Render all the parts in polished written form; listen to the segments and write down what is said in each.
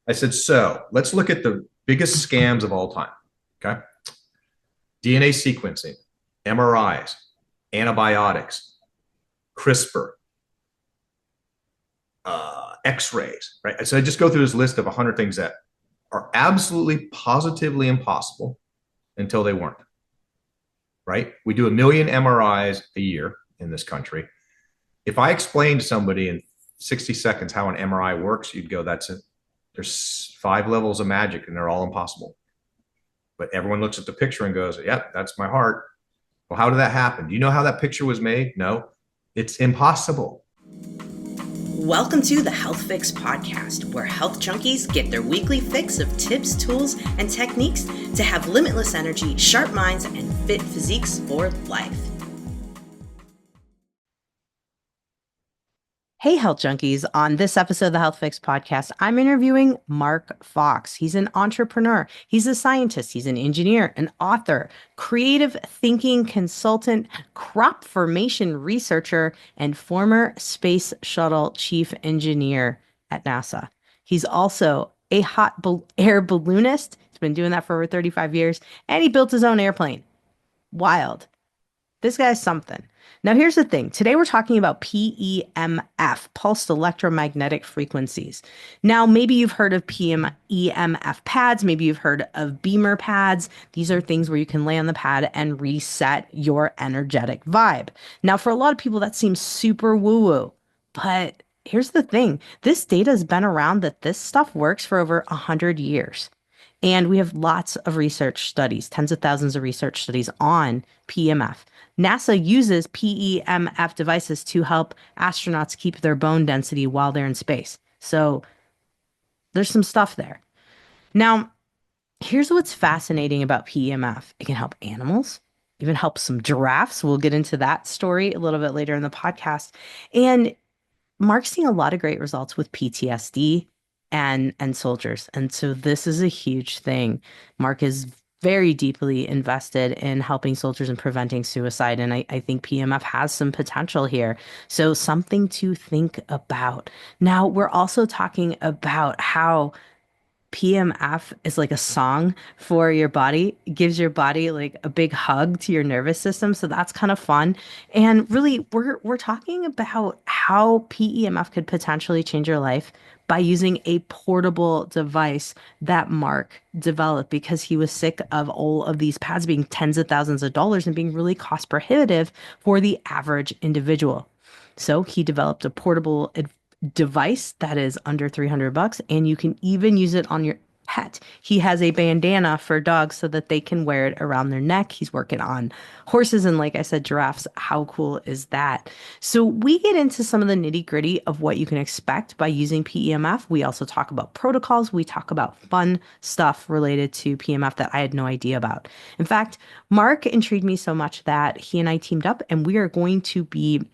I said, so let's look at the biggest scams of all time. Okay. DNA sequencing, MRIs, antibiotics, CRISPR, X-rays, right? So I just go through this list of 100 things that are absolutely positively impossible until they weren't, right? We do a million MRIs a year in this country. If I explained to somebody in 60 seconds how an MRI works, you'd go, that's it. There's 5 levels of magic and they're all impossible. But everyone looks at the picture and goes, yep, that's my heart. Well, how did that happen? Do you know how that picture was made? No, it's impossible. Welcome to the Health Fix Podcast, where health junkies get their weekly fix of tips, tools, and techniques to have limitless energy, sharp minds, and fit physiques for life. Hey, health junkies. On this episode of the Health Fix Podcast, I'm interviewing Mark Fox. He's an entrepreneur. He's a scientist. He's an engineer, an author, creative thinking consultant, crop formation researcher, and former Space Shuttle Chief Engineer at NASA. He's also a hot air balloonist. He's been doing that for over 35 years, and he built his own airplane. Wild. This guy's something. Now, here's the thing. Today, we're talking about PEMF, pulsed electromagnetic frequencies. Now, maybe you've heard of EMF pads. Maybe you've heard of beamer pads. These are things where you can lay on the pad and reset your energetic vibe. Now, for a lot of people, that seems super woo-woo. But here's the thing. This data has been around that this stuff works for over 100 years. And we have lots of research studies, tens of thousands of research studies on PEMF. NASA uses PEMF devices to help astronauts keep their bone density while they're in space. So there's some stuff there. Now, here's what's fascinating about PEMF. It can help animals, even help some giraffes. We'll get into that story a little bit later in the podcast. And Mark's seeing a lot of great results with PTSD and soldiers. And so this is a huge thing. Mark is very deeply invested in helping soldiers and preventing suicide. And I think PEMF has some potential here. So something to think about. Now, we're also talking about how PEMF is like a song for your body. It gives your body like a big hug to your nervous system. So that's kind of fun. And really, we're talking about how PEMF could potentially change your life by using a portable device that Mark developed because he was sick of all of these pads being tens of thousands of dollars and being really cost prohibitive for the average individual. So he developed a portable device that is under $300, and you can even use it on your pet. He has a bandana for dogs so that they can wear it around their neck. He's working on horses and, like I said, giraffes. How cool is that? So we get into some of the nitty gritty of what you can expect by using PEMF. We also talk about protocols. We talk about fun stuff related to PEMF that I had no idea about. In fact, Mark intrigued me so much that he and I teamed up, and we are going to be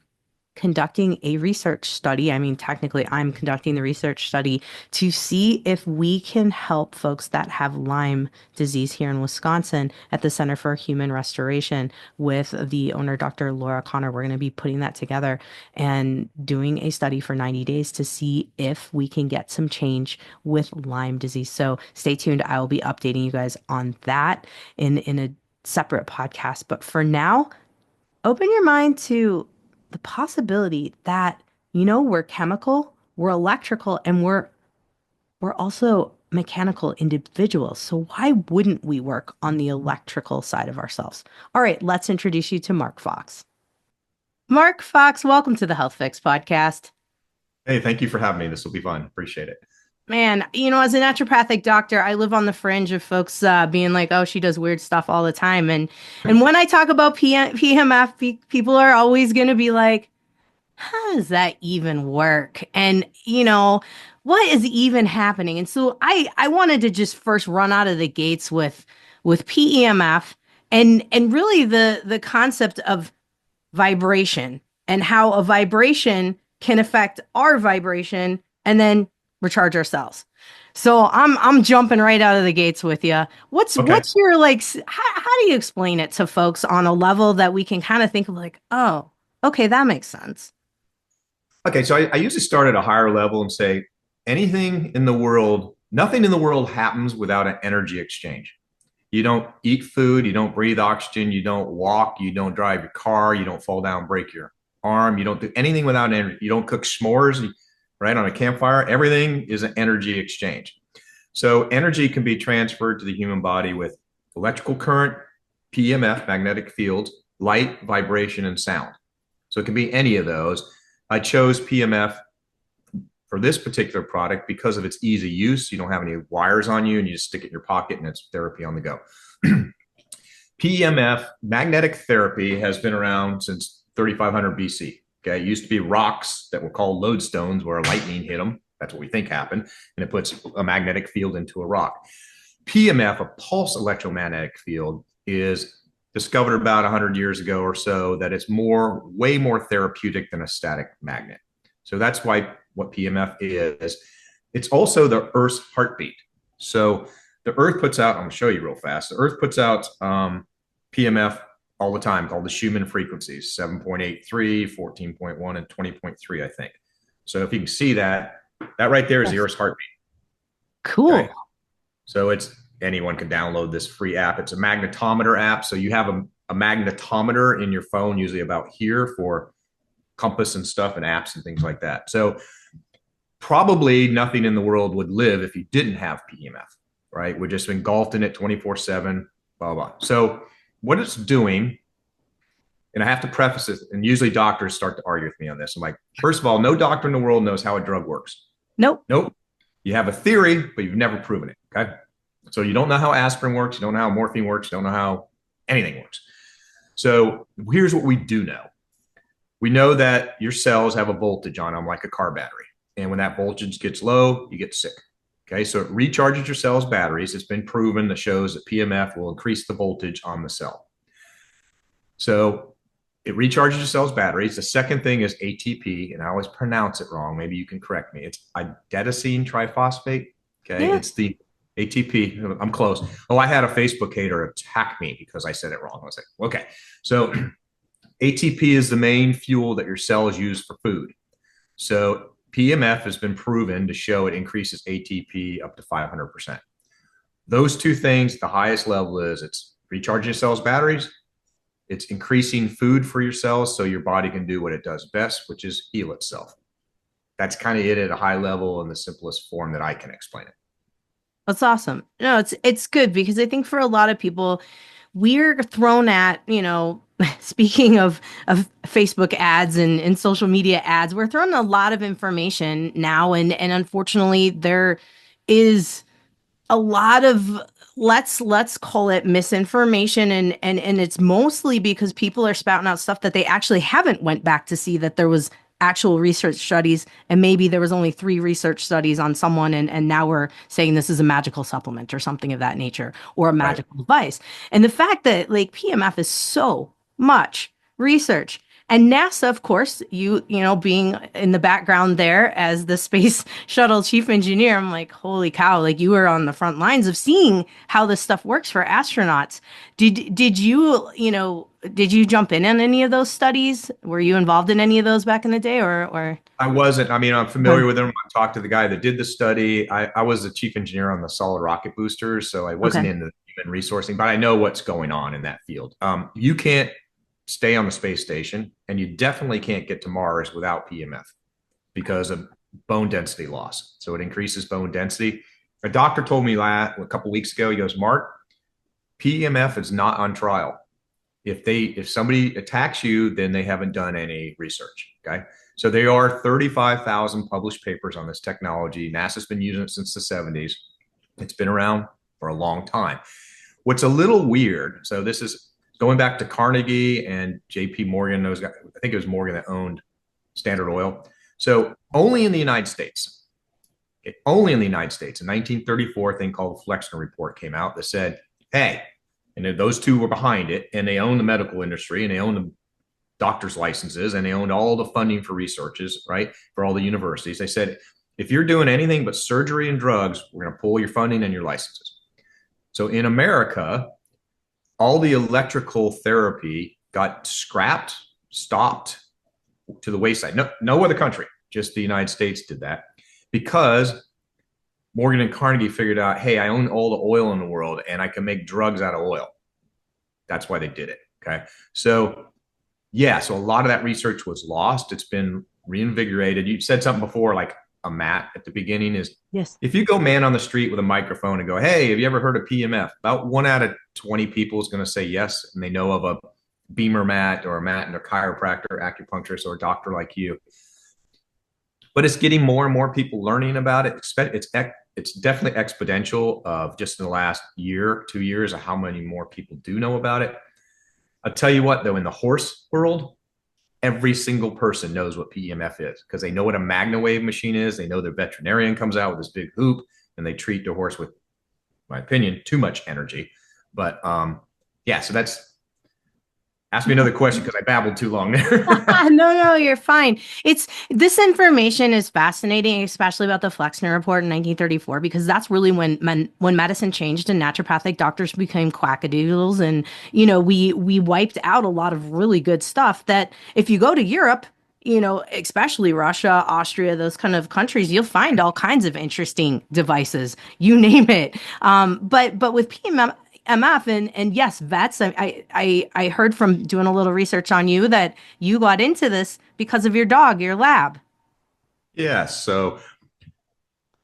conducting a research study. I mean, technically, I'm conducting the research study to see if we can help folks that have Lyme disease here in Wisconsin at the Center for Human Restoration with the owner, Dr. Laura Connor. We're going to be putting that together and doing a study for 90 days to see if we can get some change with Lyme disease. So stay tuned. I will be updating you guys on that in a separate podcast. But for now, open your mind to the possibility that, we're chemical, we're electrical, and we're also mechanical individuals. So why wouldn't we work on the electrical side of ourselves? All right, let's introduce you to Mark Fox. Mark Fox, welcome to the Health Fix Podcast. Hey, thank you for having me. This will be fun. Appreciate it. Man, as a naturopathic doctor, I live on the fringe of folks being like, "Oh, she does weird stuff all the time." And when I talk about PEMF, people are always going to be like, "How does that even work?" And what is even happening? And so I wanted to just first run out of the gates with PEMF and really the concept of vibration and how a vibration can affect our vibration and then recharge our cells. So I'm jumping right out of the gates with you. What's your how do you explain it to folks on a level that we can kind of think of like, oh, okay, that makes sense. Okay, so I usually start at a higher level and say anything in the world Nothing in the world happens without an energy exchange. You don't eat food, you don't breathe oxygen, you don't walk, you don't drive your car, you don't fall down, break your arm, you don't do anything without energy. You don't cook s'mores, right, on a campfire. Everything is an energy exchange. So energy can be transferred to the human body with electrical current, PEMF, magnetic fields, light, vibration, and sound. So it can be any of those. I chose PEMF for this particular product because of its easy use. You don't have any wires on you and you just stick it in your pocket and it's therapy on the go. PEMF, magnetic therapy, has been around since 3500 BC. Okay, it used to be rocks that were called lodestones where lightning hit them. That's what we think happened. And it puts a magnetic field into a rock. PEMF, a pulse electromagnetic field, is discovered about 100 years ago or so that it's way more therapeutic than a static magnet. So that's why what PEMF is. It's also the Earth's heartbeat. So the Earth puts out, I'm going to show you real fast. The Earth puts out PEMF all the time, called the Schumann frequencies, 7.83, 14.1, and 20.3, I think. So if you can see that right there is the Earth's heartbeat. Cool. Okay? So anyone can download this free app. It's a magnetometer app. So you have a magnetometer in your phone, usually about here, for compass and stuff and apps and things like that. So probably nothing in the world would live if you didn't have PEMF, right? We're just engulfed in it 24/7, blah, blah. So what it's doing, and I have to preface it, and usually doctors start to argue with me on this. I'm like, first of all, no doctor in the world knows how a drug works. Nope. You have a theory, but you've never proven it, okay? So you don't know how aspirin works, you don't know how morphine works, you don't know how anything works. So here's what we do know. We know that your cells have a voltage on them like a car battery. And when that voltage gets low, you get sick. Okay, so it recharges your cell's batteries. It's been proven that shows that PEMF will increase the voltage on the cell. So it recharges your cell's batteries. The second thing is ATP, and I always pronounce it wrong. Maybe you can correct me. It's adenosine triphosphate. Okay, yeah. It's the ATP. I'm close. Oh, I had a Facebook hater attack me because I said it wrong. I was like, okay. So ATP is the main fuel that your cells use for food. So PEMF has been proven to show it increases ATP up to 500%. Those two things, the highest level is it's recharging your cells' batteries. It's increasing food for your cells so your body can do what it does best, which is heal itself. That's kind of it at a high level in the simplest form that I can explain it. That's awesome. No, it's good because I think for a lot of people, we're thrown at, speaking of Facebook ads and social media ads, we're thrown a lot of information now. And unfortunately, there is a lot of, let's call it misinformation. And it's mostly because people are spouting out stuff that they actually haven't went back to see that there was actual research studies, and maybe there was only 3 research studies on someone, and now we're saying this is a magical supplement or something of that nature, or a magical device. And the fact that like PEMF is so much research, and NASA, of course, you know, being in the background there as the Space Shuttle Chief Engineer, I'm like, holy cow, like you were on the front lines of seeing how this stuff works for astronauts. Did you jump in on any of those studies? Were you involved in any of those back in the day, or? I wasn't. I mean, I'm familiar with them. I talked to the guy that did the study. I was the chief engineer on the solid rocket boosters, so I wasn't in the human resourcing, but I know what's going on in that field. You can't stay on the space station, and you definitely can't get to Mars without PEMF because of bone density loss. So it increases bone density. A doctor told me a couple of weeks ago, he goes, Mark, PEMF is not on trial. If somebody attacks you, then they haven't done any research. Okay. So there are 35,000 published papers on this technology. NASA's been using it since the 70s. It's been around for a long time. What's a little weird, so this is going back to Carnegie and JP Morgan, I think it was Morgan that owned Standard Oil. So only in the United States, in 1934, a thing called the Flexner Report came out that said, hey, and those two were behind it, and they own the medical industry, and they own the doctor's licenses, and they owned all the funding for researches, right, for all the universities. They said, if you're doing anything but surgery and drugs, we're going to pull your funding and your licenses. So in America, all the electrical therapy got scrapped, stopped to the wayside. No other country, just the United States did that because Morgan and Carnegie figured out, hey, I own all the oil in the world and I can make drugs out of oil. That's why they did it. Okay. So, yeah, so a lot of that research was lost. It's been reinvigorated. You said something before, like a mat at the beginning is Yes. if you go man on the street with a microphone and go, hey, have you ever heard of PMF? About 1 out of 20 people is going to say yes. And they know of a Beamer mat or a mat and a chiropractor, acupuncturist, or a doctor like you. But it's getting more and more people learning about it. It's definitely exponential of just in the last year, 2 years of how many more people do know about it. I'll tell you what, though, in the horse world, every single person knows what PEMF is because they know what a MagnaWave machine is. They know their veterinarian comes out with this big hoop and they treat the horse with, in my opinion, too much energy. But yeah, so that's ask me another question because I babbled too long there. No, you're fine. It's this information is fascinating, especially about the Flexner report in 1934, because that's really when medicine changed and naturopathic doctors became quackadoodles, and we wiped out a lot of really good stuff that if you go to Europe, especially Russia, Austria, those kind of countries, you'll find all kinds of interesting devices. You name it. But with PMM. MF and yes, vets. I heard from doing a little research on you that you got into this because of your dog, your lab. Yeah. So,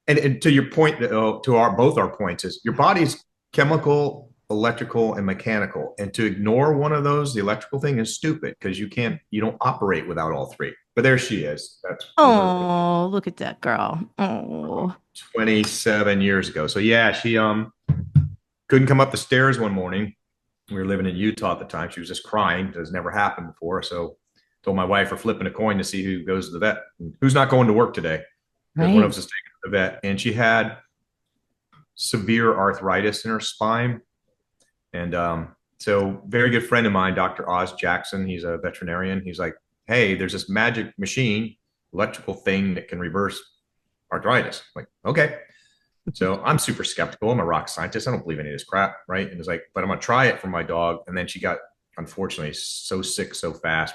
and to your point, to our both our points is your body's chemical, electrical, and mechanical, and to ignore one of those, the electrical thing is stupid because you don't operate without all three. But there she is. That's Oh, look at that girl. Oh, 27 years ago. So yeah, she couldn't come up the stairs one morning. We were living in Utah at the time. She was just crying. It has never happened before. So told my wife we're flipping a coin to see who goes to the vet. Who's not going to work today because one of right. us is taking to the vet. And she had severe arthritis in her spine. And so very good friend of mine, Dr. Oz Jackson, he's a veterinarian. He's like, hey, there's this magic machine, electrical thing that can reverse arthritis. I'm like, okay. So I'm super skeptical. I'm a rock scientist. I don't believe any of this crap, right? And it's like, but I'm gonna try it for my dog. And then she got, unfortunately, so sick so fast.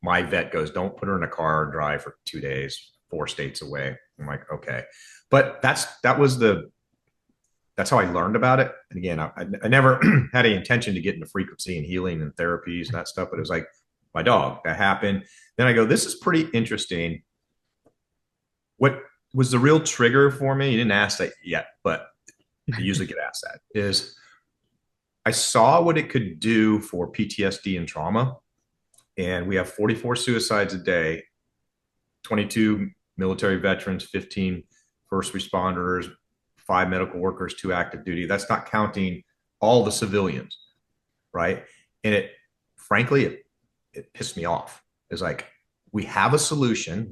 My vet goes, don't put her in a car and drive for 2 days, 4 states away. I'm like, okay. But that's how I learned about it. And again, I never had any intention to get into frequency and healing and therapies and that stuff. But it was like my dog that happened. Then I go, this is pretty interesting. What was the real trigger for me? You didn't ask that yet, but I usually get asked that is I saw what it could do for PTSD and trauma. And we have 44 suicides a day, 22 military veterans, 15 first responders, 5 medical workers, 2 active duty. That's not counting all the civilians, right? And frankly, it pissed me off. It's like, we have a solution.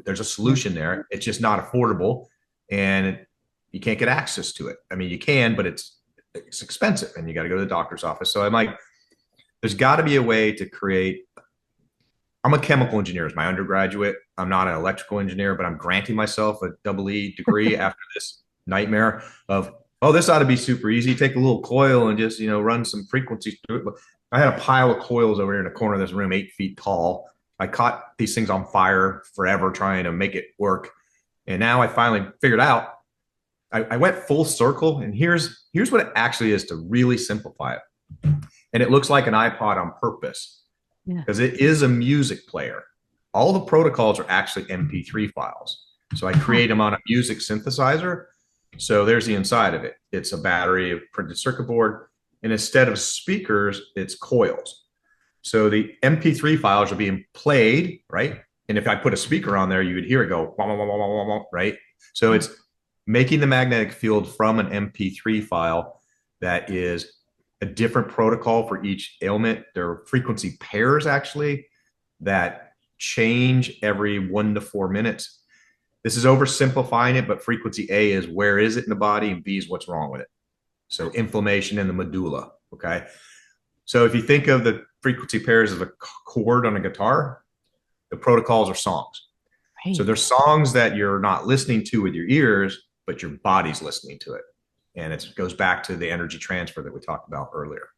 There's a solution there. It's just not affordable and you can't get access to it. I mean, you can, but it's expensive and you got to go to the doctor's office. So I'm like, there's got to be a way to create. I'm a chemical engineer as my undergraduate. I'm not an electrical engineer, but I'm granting myself a double E degree after this nightmare of, oh, this ought to be super easy. Take a little coil and just, run some frequencies through it. But I had a pile of coils over here in the corner of this room, 8 feet tall. I caught these things on fire forever trying to make it work. And now I finally figured out I went full circle. And here's what it actually is to really simplify it. And it looks like an iPod on purpose Yeah. because it is a music player. All the protocols are actually MP3 files. So I create them on a music synthesizer. So there's the inside of it. It's a battery, a printed circuit board. And instead of speakers, it's coils. So the MP3 files are being played, right? And if I put a speaker on there, you would hear it go, wah, wah, wah, wah, wah, wah, right? So it's making the magnetic field from an MP3 file that is a different protocol for each ailment. There are frequency pairs actually that change every 1 to 4 minutes. This is oversimplifying it, but frequency A is where is it in the body and B is what's wrong with it. So inflammation in the medulla, okay? So if you think of the frequency pairs as a chord on a guitar, the protocols are songs. Right. So there's songs that you're not listening to with your ears, but your body's listening to it. And it goes back to the energy transfer that we talked about earlier.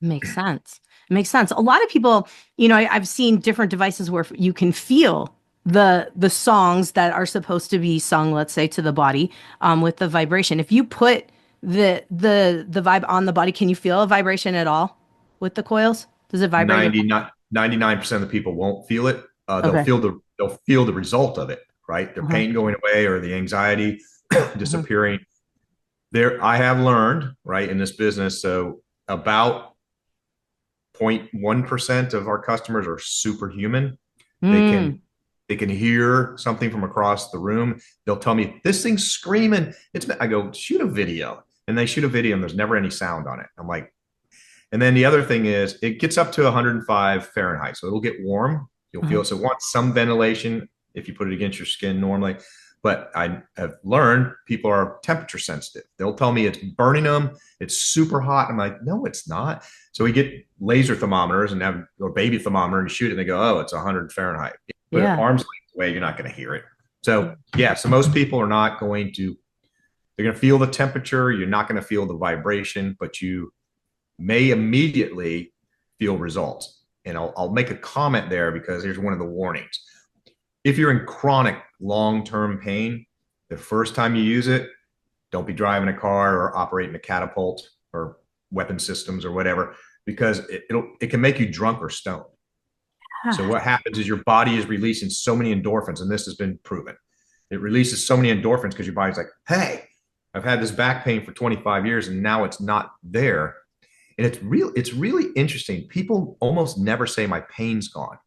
Makes sense. It makes sense. A lot of people, I've seen different devices where you can feel the songs that are supposed to be sung, let's say, to the body, with the vibration. If you put the vibe on the body, can you feel a vibration at all with the coils? Does it vibrate your 99% of the people won't feel it. Okay. They'll feel the result of it, right? Their Uh-huh. pain going away or the anxiety Uh-huh. disappearing. There, I have learned, right, in this business, so about 0.1% of our customers are superhuman. They can Mm. they can hear something from across the room. They'll tell me this thing's screaming. I go shoot a video, and they shoot a video, and there's never any sound on it. I'm like, and then the other thing is it gets up to 105 Fahrenheit, so it'll get warm. You'll feel Uh-huh. it. So it wants some ventilation if you put it against your skin normally. But I have learned people are temperature sensitive. They'll tell me it's burning them. It's super hot. I'm like, no, it's not. So we get laser thermometers and have or baby thermometer and shoot it. And they go, oh, it's 100 Fahrenheit. Put it Yeah. arm's length away, you're not going to hear it. So yeah, so most people are not going to. They're going to feel the temperature. You're not going to feel the vibration, but you may immediately feel results. And I'll make a comment there because here's one of the warnings. If you're in chronic long-term pain, the first time you use it, don't be driving a car or operating a catapult or weapon systems or whatever, because it can make you drunk or stoned. So Ah. what happens is your body is releasing so many endorphins, and this has been proven. It releases so many endorphins because your body's like, hey, I've had this back pain for 25 years and now it's not there. And it's really interesting. People almost never say my pain's gone.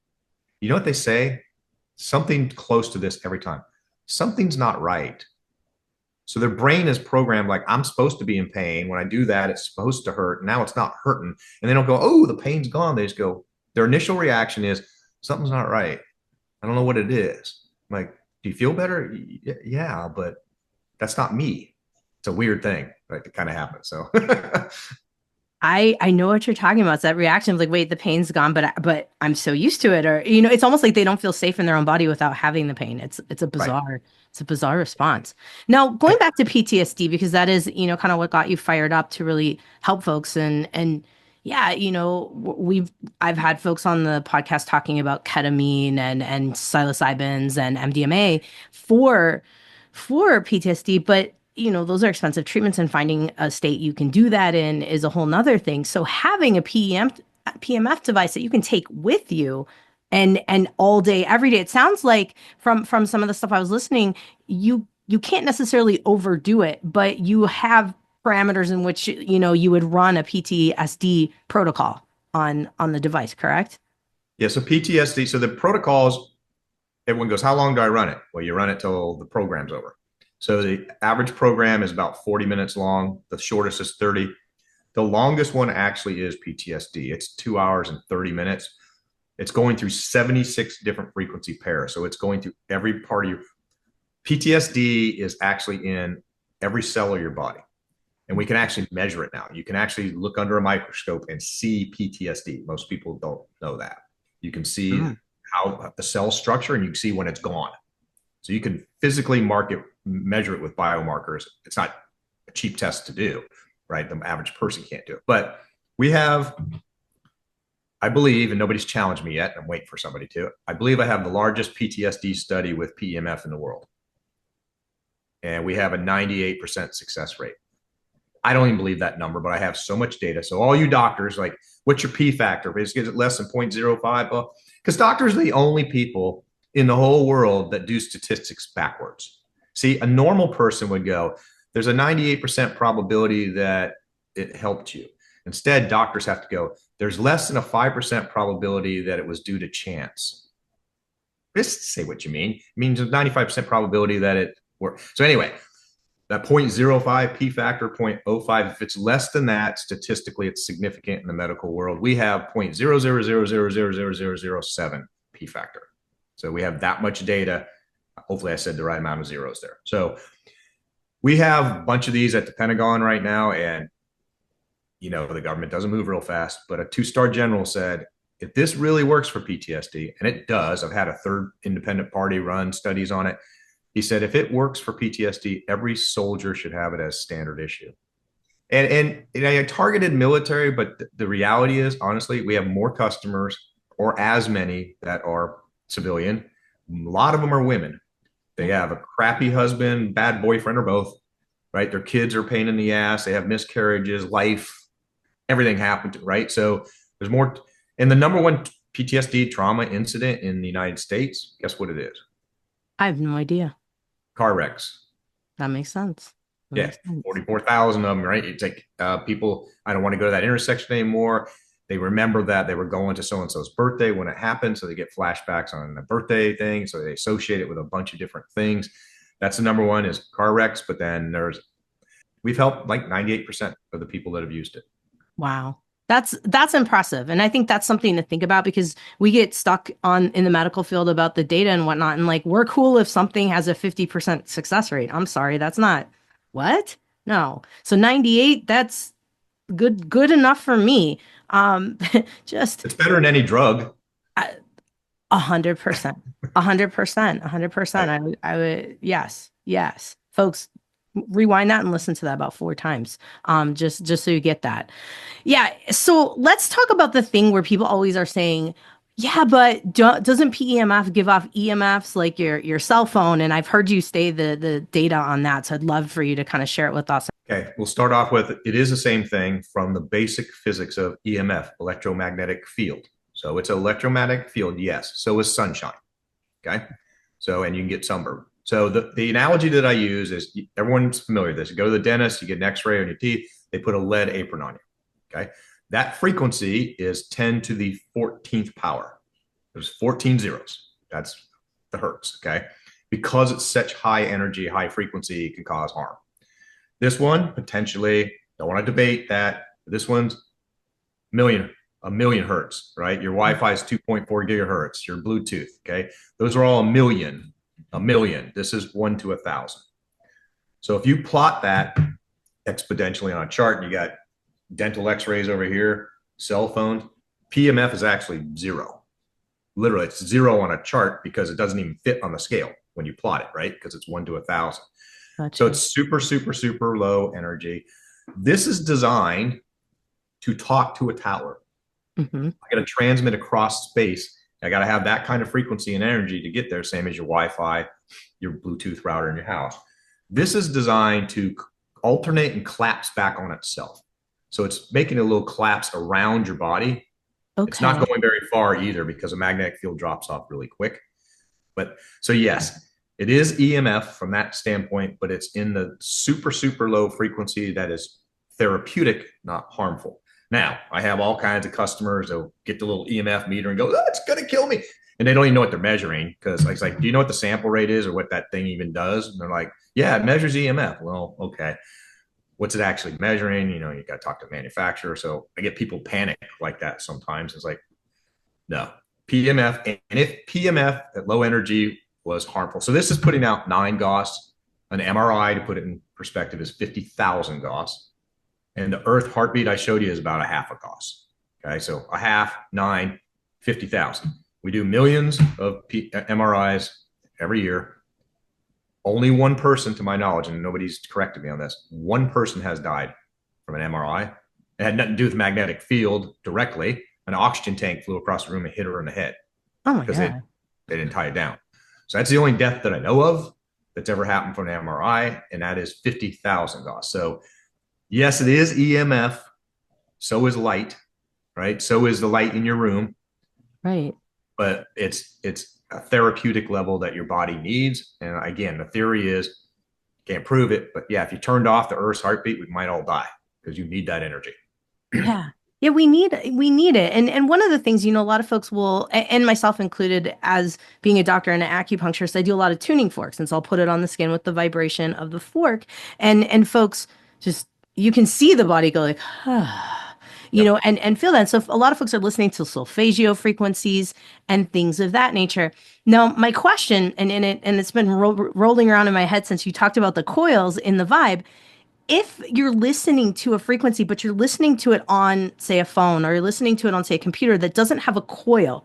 You know what they say? Something close to this every time. Something's not right. So their brain is programmed like I'm supposed to be in pain. When I do that, it's supposed to hurt. Now it's not hurting. And they don't go, oh, the pain's gone. They just go, their initial reaction is something's not right. I don't know what it is. I'm like, do you feel better? Yeah, but that's not me. It's a weird thing, right? That kind of happens. So I know what you're talking about. It's that reaction of like, wait, the pain's gone, but I'm so used to it, or it's almost like they don't feel safe in their own body without having the pain. It's a right. bizarre response. Now, going back to PTSD because that is kind of what got you fired up to really help folks and yeah, I've had folks on the podcast talking about ketamine and psilocybins and MDMA for PTSD, but those are expensive treatments and finding a state you can do that in is a whole nother thing. So having a PMF device that you can take with you and all day, every day, it sounds like from some of the stuff I was listening, you can't necessarily overdo it, but you have parameters in which you would run a PTSD protocol on the device, correct? Yeah. So PTSD. So the protocols, everyone goes, how long do I run it? Well, you run it till the program's over. So the average program is about 40 minutes long. The shortest is 30. The longest one actually is PTSD. It's 2 hours and 30 minutes. It's going through 76 different frequency pairs. So it's going through every part of your PTSD is actually in every cell of your body. And we can actually measure it now. You can actually look under a microscope and see PTSD. Most people don't know that. You can see Mm. how the cell structure and you can see when it's gone. So you can physically measure it with biomarkers. It's not a cheap test to do, right? The average person can't do it. But we have, I believe, and nobody's challenged me yet, I'm waiting for somebody to, I believe I have the largest PTSD study with PEMF in the world. And we have a 98% success rate. I don't even believe that number, but I have so much data. So all you doctors, like, what's your P factor? Is it less than 0.05? Well, because doctors are the only people in the whole world that do statistics backwards. See, a normal person would go, there's a 98% probability that it helped you. Instead, doctors have to go, there's less than a 5% probability that it was due to chance. Just say what you mean. It means a 95% probability that it worked. So anyway, that 0.05 P factor, 0.05, if it's less than that, statistically, it's significant in the medical world. We have 0.00000007 P factor. So we have that much data. Hopefully I said the right amount of zeros there. So we have a bunch of these at the Pentagon right now. And, the government doesn't move real fast, but a 2-star general said, if this really works for PTSD, and it does, I've had a third independent party run studies on it. He said, if it works for PTSD, every soldier should have it as standard issue. And I targeted military, but the reality is, honestly, we have more customers or as many that are civilian lot of them are women. They have a crappy husband, bad boyfriend, or both, right? Their kids are a pain in the ass. They have miscarriages, life, everything happened to, right? So there's more. And the number one PTSD trauma incident in the United States, guess what it is? I have no idea. Car wrecks. That makes sense. That Yeah, makes sense. 44,000 of them, right? It's like people, I don't want to go to that intersection anymore. They remember that they were going to so and so's birthday when it happened. So they get flashbacks on the birthday thing. So they associate it with a bunch of different things. That's the number one is car wrecks. But then we've helped like 98% of the people that have used it. Wow. That's impressive. And I think that's something to think about because we get stuck on in the medical field about the data and whatnot. And like, we're cool if something has a 50% success rate. I'm sorry, that's not what? No. So 98, that's good enough for me. Just It's better than any drug. 100%, 100%, 100%. I would, yes. Folks, rewind that and listen to that about 4 times. Just so you get that. Yeah. So let's talk about the thing where people always are saying, yeah, but doesn't PEMF give off EMFs like your cell phone? And I've heard you say the data on that. So I'd love for you to kind of share it with us. Okay, we'll start off with it is the same thing from the basic physics of EMF, electromagnetic field. So it's an electromagnetic field, yes. So is sunshine. Okay. So, and you can get sunburn. So the analogy that I use is everyone's familiar with this. You go to the dentist, you get an x-ray on your teeth, they put a lead apron on you. Okay. That frequency is 10 to the 14th power. There's 14 zeros. That's the hertz. Okay. Because it's such high energy, high frequency, it can cause harm. This one, potentially, don't want to debate that. This one's a million hertz, right? Your Wi-Fi is 2.4 gigahertz, your Bluetooth, okay? Those are all a million. This is 1 to 1,000. So if you plot that exponentially on a chart, and you got dental x-rays over here, cell phones, PMF is actually zero. Literally, it's zero on a chart because it doesn't even fit on the scale when you plot it, right? Because it's 1 to 1,000. Gotcha. So it's super low energy. This is designed to talk to a tower. Mm-hmm. I got to transmit across space. I got to have that kind of frequency and energy to get there, same as your Wi-Fi, your Bluetooth router in your house. This is designed to alternate and collapse back on itself. So it's making a little collapse around your body. Okay. It's not going very far either because a magnetic field drops off really quick. But so yes, it is EMF from that standpoint, but it's in the super low frequency that is therapeutic, not harmful. Now, I have all kinds of customers that'll get the little EMF meter and go, oh, it's going to kill me. And they don't even know what they're measuring because it's like, do you know what the sample rate is or what that thing even does? And they're like, yeah, it measures EMF. Well, okay. What's it actually measuring? You know, you got to talk to the manufacturer. So I get people panic like that sometimes. It's like, no, PMF. And if PMF at low energy was harmful. So this is putting out 9 Gauss. An MRI, to put it in perspective, is 50,000 Gauss. And the Earth heartbeat I showed you is about a half a Gauss. Okay, so a half, 9, 50,000. We do millions of MRIs every year. Only one person, to my knowledge, and nobody's corrected me on this, one person has died from an MRI. It had nothing to do with the magnetic field directly. An oxygen tank flew across the room and hit her in the head. Oh my God. They didn't tie it down. So that's the only death that I know of that's ever happened from an MRI, and that is 50,000 Gauss. So yes, it is EMF. So is light, right? So is the light in your room. Right. But it's a therapeutic level that your body needs. And again, the theory is, can't prove it, but yeah, if you turned off the Earth's heartbeat, we might all die because you need that energy. Yeah, we need it. And one of the things, you know, a lot of folks will, and myself included, as being a doctor and an acupuncturist, I do a lot of tuning forks. And so I'll put it on the skin with the vibration of the fork. And folks just, you can see the body go like, you know, and feel that. So a lot of folks are listening to solfeggio frequencies and things of that nature. Now, my question, and it's been rolling around in my head since you talked about the coils in the vibe. If you're listening to a frequency, but you're listening to it on, say, a phone, or you're listening to it on, say, a computer that doesn't have a coil,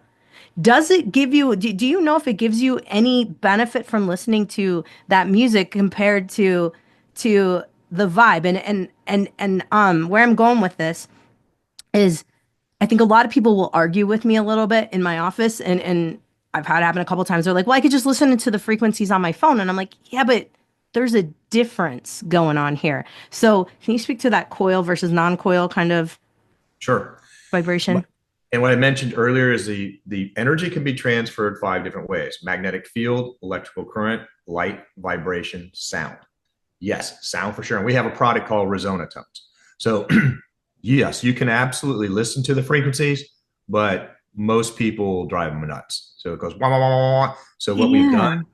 does it give you, do you know if it gives you any benefit from listening to that music compared to the vibe? And where I'm going with this is I think a lot of people will argue with me a little bit in my office, and I've had it happen a couple times. They're like, well, I could just listen to the frequencies on my phone. And I'm like, yeah, but there's a difference going on here. So can you speak to that coil versus non-coil kind of Sure. vibration? And what I mentioned earlier is the energy can be transferred 5 different ways: magnetic field, electrical current, light, vibration, sound. Yes, sound for sure. And we have a product called Resonotones. So yes, you can absolutely listen to the frequencies, but most people drive them nuts. So it goes wah, wah, wah, wah, wah. So what we've done,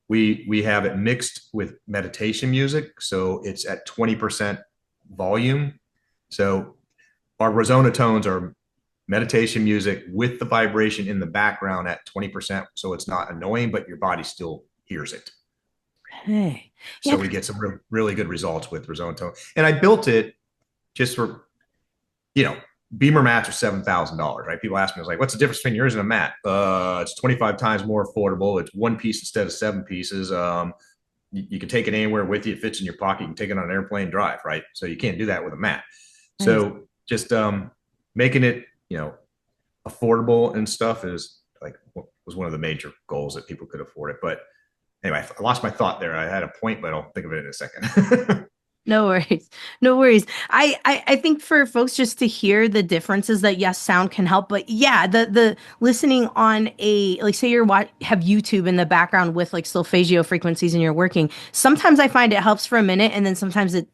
Yeah. we have it mixed with meditation music. So it's at 20% volume. So our Resonotones are meditation music with the vibration in the background at 20%. So it's not annoying, but your body still hears it. Hey. Yeah. So we get some really good results with Resonatone. And I built it just for, you know, Beamer mats are $7,000, right? People ask me, I was like, what's the difference between yours and a mat? It's 25 times more affordable. It's one piece instead of 7 pieces. You can take it anywhere with you. It fits in your pocket. You can take it on an airplane drive, right? So you can't do that with a mat. Nice. So just making it, affordable and stuff is like was one of the major goals that people could afford it. But anyway, I lost my thought there. I had a point, but I'll think of it in a second. No worries. No worries. I think for folks just to hear the differences that yes, sound can help, but yeah, the listening on a like say you're have YouTube in the background with like solfeggio frequencies and you're working. Sometimes I find it helps for a minute and then sometimes it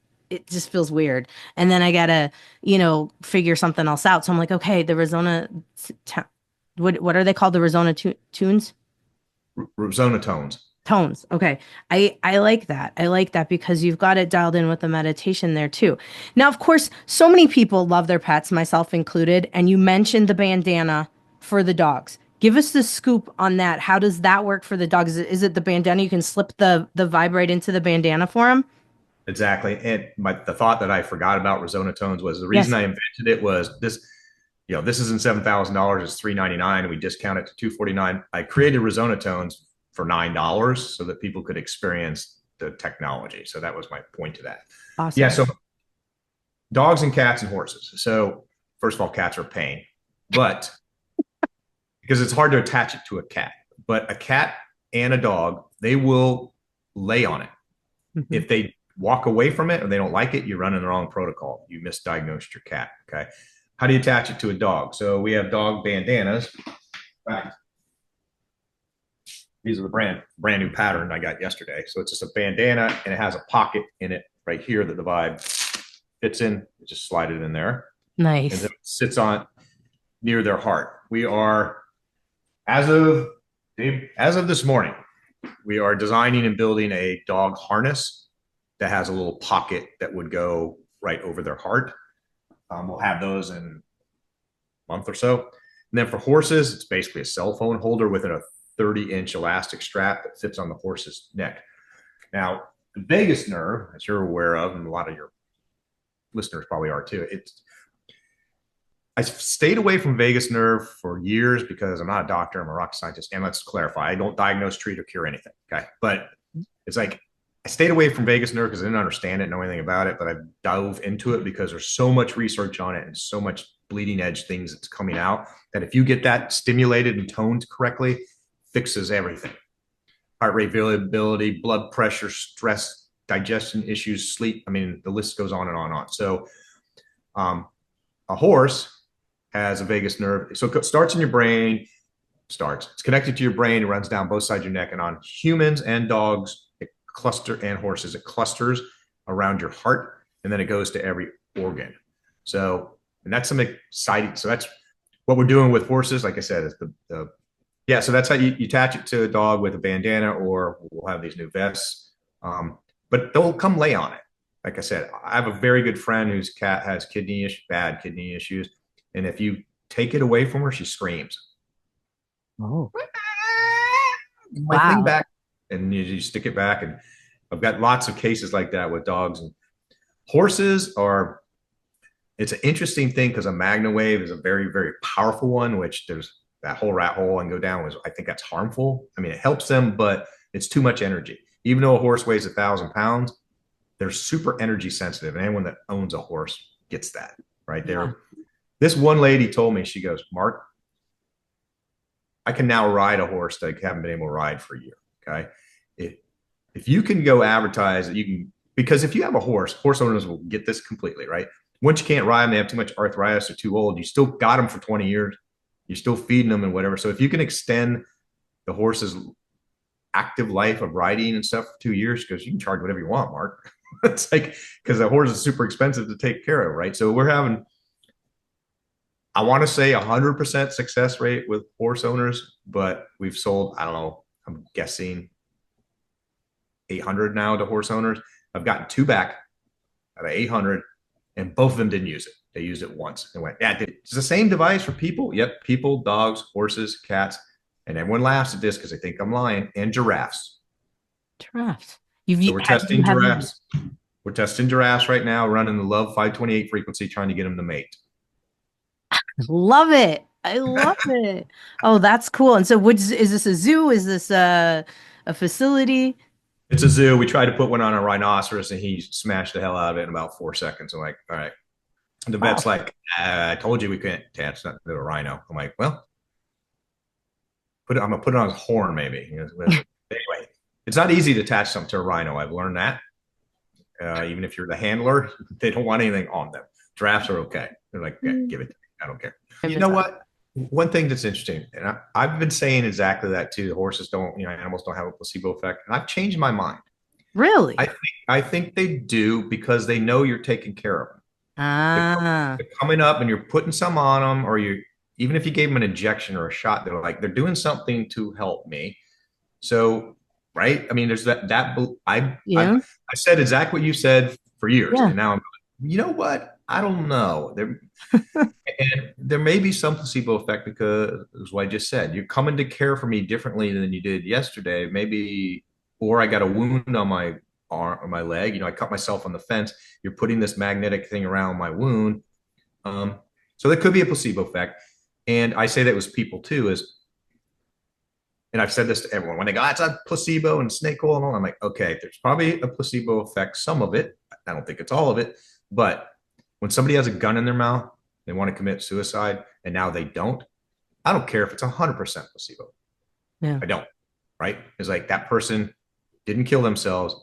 just feels weird. And then I gotta, figure something else out. So I'm like, okay, the Resona what are they called? The Resona tunes? Resonatones. Tones. Okay. I like that. I like that because you've got it dialed in with the meditation there too. Now, of course, so many people love their pets, myself included, and you mentioned the bandana for the dogs. Give us the scoop on that. How does that work for the dogs? Is it the bandana? You can slip the vibrate into the bandana for them? Exactly. And the thought that I forgot about Resonatones was the reason Yes. I invented it was this. This isn't $7,000. It's $399. We discount it to $249. I created Resonatones for $9 so that people could experience the technology. So that was my point to that. Awesome. Yeah. So dogs and cats and horses. So first of all, cats are a pain, but because it's hard to attach it to a cat, but a cat and a dog, they will lay on it. Mm-hmm. If they walk away from it or they don't like it, you're running the wrong protocol. You misdiagnosed your cat. Okay. How do you attach it to a dog? So we have dog bandanas. These are the brand new pattern I got yesterday. So it's just a bandana and it has a pocket in it right here that the vibe fits in. You just slide it in there. Nice. And then it sits on near their heart. We are, as of this morning, we are designing and building a dog harness that has a little pocket that would go right over their heart. We'll have those in a month or so. And then for horses, it's basically a cell phone holder within a 30-inch elastic strap that fits on the horse's neck. Now, the vagus nerve, as you're aware of, and a lot of your listeners probably are too, I stayed away from vagus nerve for years because I'm not a doctor, I'm a rocket scientist. And let's clarify, I don't diagnose, treat, or cure anything. Okay. But it's like I stayed away from vagus nerve because I didn't understand it, know anything about it, but I dove into it because there's so much research on it and so much bleeding edge things that's coming out that if you get that stimulated and toned correctly, fixes everything. Heart rate variability, blood pressure, stress, digestion issues, sleep. I mean, the list goes on and on and on. So a horse has a vagus nerve. So it starts in your brain, it's connected to your brain, it runs down both sides of your neck. And on humans and dogs, and horses, it clusters around your heart, and then it goes to every organ. So, and that's some exciting. So that's what we're doing with horses. Like I said, is so that's how you attach it to a dog with a bandana, or we'll have these new vests. But they'll come lay on it. Like I said, I have a very good friend whose cat has bad kidney issues. And if you take it away from her, she screams. Oh, my thing back, and you stick it back. And I've got lots of cases like that with dogs. And horses it's an interesting thing because a magna wave is a very, very powerful one, which there's that whole rat hole and go down I think that's harmful. I mean, it helps them, but it's too much energy. Even though a horse weighs 1,000 pounds, they're super energy sensitive. And anyone that owns a horse gets that right there. Yeah. This one lady told me, she goes, Mark, I can now ride a horse that I haven't been able to ride for a year. Okay. If, if you can go advertise that you can, because if you have a horse owners will get this completely, right? Once you can't ride them, they have too much arthritis or too old, you still got them for 20 years. You're still feeding them and whatever. So if you can extend the horse's active life of riding and stuff for 2 years, because you can charge whatever you want, Mark. It's like, because the horse is super expensive to take care of, right? So we're having, I want to say 100% success rate with horse owners, but we've sold, I don't know, I'm guessing 800 now to horse owners. I've gotten 2 back out of 800, and both of them didn't use it. They used it once and went, yeah, it's the same device for people. Yep, people, dogs, horses, cats. And everyone laughs at this because they think I'm lying, and giraffes. Giraffes. So we're testing giraffes. We're testing giraffes right now, running the Love 528 frequency, trying to get them to mate. Love it. I love it. Oh, that's cool. And so is this a zoo? Is this a facility? It's a zoo. We tried to put one on a rhinoceros and he smashed the hell out of it in about 4 seconds. I'm like, all right. The vet's like, I told you we couldn't attach nothing to a rhino. I'm like, well, I'm going to put it on his horn maybe. He goes, well, anyway, it's not easy to attach something to a rhino. I've learned that. Even if you're the handler, they don't want anything on them. Giraffes are okay. They're like, okay, give it to me. I don't care. You know what? One thing that's interesting, and I've been saying exactly that too. The horses don't, animals don't have a placebo effect. And I've changed my mind. Really? I think they do because they know you're taking care of them. Ah. They're coming up and you're putting some on them, or even if you gave them an injection or a shot, they're doing something to help me. So, right? I mean, there's I said exactly what you said for years, and now I'm, you know what? I don't know. And there may be some placebo effect because what I just said. You're coming to care for me differently than you did yesterday, maybe, or I got a wound on my arm or my leg. I cut myself on the fence. You're putting this magnetic thing around my wound. So there could be a placebo effect. And I say that was people too, and I've said this to everyone when they go, it's a placebo and snake oil and all. I'm like, okay, there's probably a placebo effect, some of it. I don't think it's all of it, but when somebody has a gun in their mouth, they want to commit suicide, and now they don't. I don't care if it's 100% placebo. Yeah. I don't. Right? It's like that person didn't kill themselves.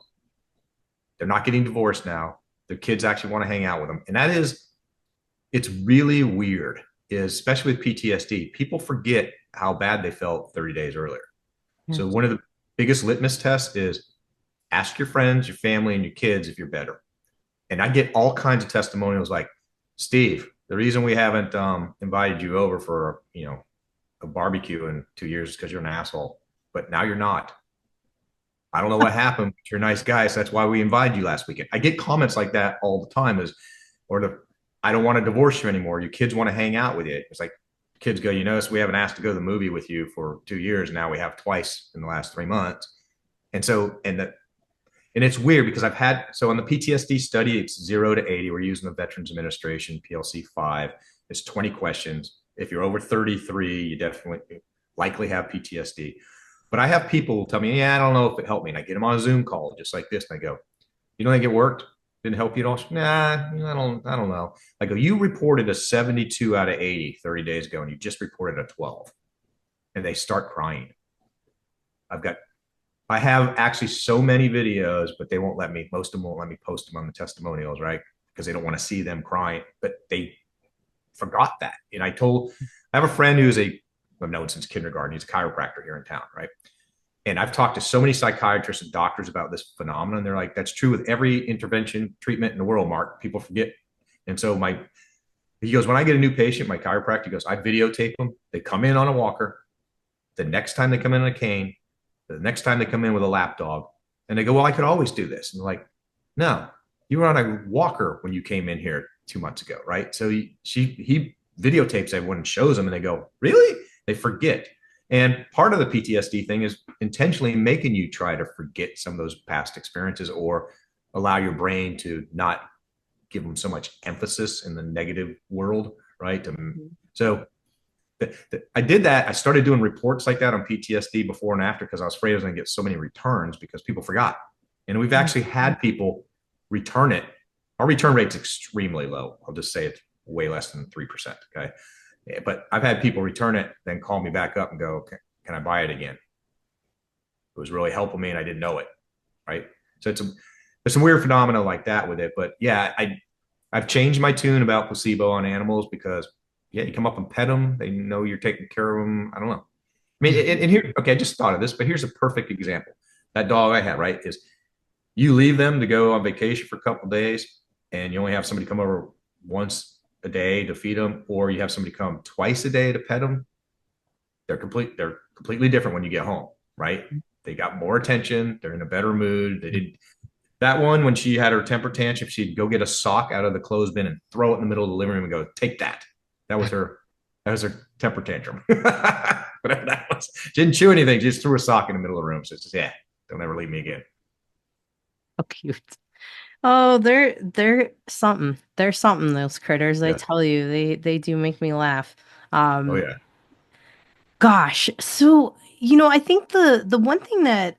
They're not getting divorced now. Their kids actually want to hang out with them, and it's really weird. Especially with PTSD, people forget how bad they felt 30 days earlier. Yes. So one of the biggest litmus tests is ask your friends, your family, and your kids if you're better. And I get all kinds of testimonials like, Steve, the reason we haven't invited you over for a barbecue in 2 years is because you're an asshole. But now you're not. I don't know what happened. But you're a nice guy, so that's why we invited you last weekend. I get comments like that all the time. I don't want to divorce you anymore. Your kids want to hang out with you. It's like kids go, notice we haven't asked to go to the movie with you for 2 years. Now we have twice in the last 3 months. And so, and it's weird because on the PTSD study, it's 0 to 80. We're using the Veterans Administration PLC-5. It's 20 questions. If you're over 33, you definitely likely have PTSD. But I have people tell me, I don't know if it helped me. And I get them on a Zoom call just like this. And I go, you don't think it worked? Didn't help you at all? Nah, I don't know. I go, you reported a 72 out of 80 30 days ago, and you just reported a 12. And they start crying. I have actually so many videos, but they won't let me, most of them won't let me post them on the testimonials, right? Because they don't want to see them crying, but they forgot that. And I have a friend who's I've known since kindergarten. He's a chiropractor here in town, right? And I've talked to so many psychiatrists and doctors about this phenomenon. They're like, that's true with every intervention treatment in the world, Mark. People forget. And so he goes, when I get a new patient, my chiropractor goes, I videotape them. They come in on a walker. The next time they come in on a cane, the next time they come in with a lap dog, and they go, well, I could always do this. And they're like, no, you were on a walker when you came in here 2 months ago, right? So he videotapes everyone and shows them, and they go, really? They forget. And part of the PTSD thing is intentionally making you try to forget some of those past experiences or allow your brain to not give them so much emphasis in the negative world, right? So I did that. I started doing reports like that on PTSD before and after because I was afraid I was going to get so many returns because people forgot. And we've actually had people return it. Our return rate's extremely low. I'll just say it's way less than 3%. Okay. But I've had people return it, then call me back up and go, can I buy it again? It was really helping me and I didn't know it. Right. So there's some weird phenomena like that with it. But yeah, I've changed my tune about placebo on animals because yeah, you come up and pet them. They know you're taking care of them. I don't know. I mean, and here, okay, I just thought of this, but here's a perfect example. That dog I had, right, is you leave them to go on vacation for a couple of days and you only have somebody come over once a day to feed them, or you have somebody come twice a day to pet them. They're completely different when you get home, right? They got more attention. They're in a better mood. They didn't. That one, when she had her temper tantrum, she'd go get a sock out of the clothes bin and throw it in the middle of the living room and go, take that. That was her temper tantrum. Whatever that was. She didn't chew anything. She just threw a sock in the middle of the room. So it's just, yeah, don't ever leave me again. Oh, cute. Oh, they're something. They're something, those critters. I Yeah. tell you, they do make me laugh. Oh, Um, yeah. gosh. So, I think the one thing that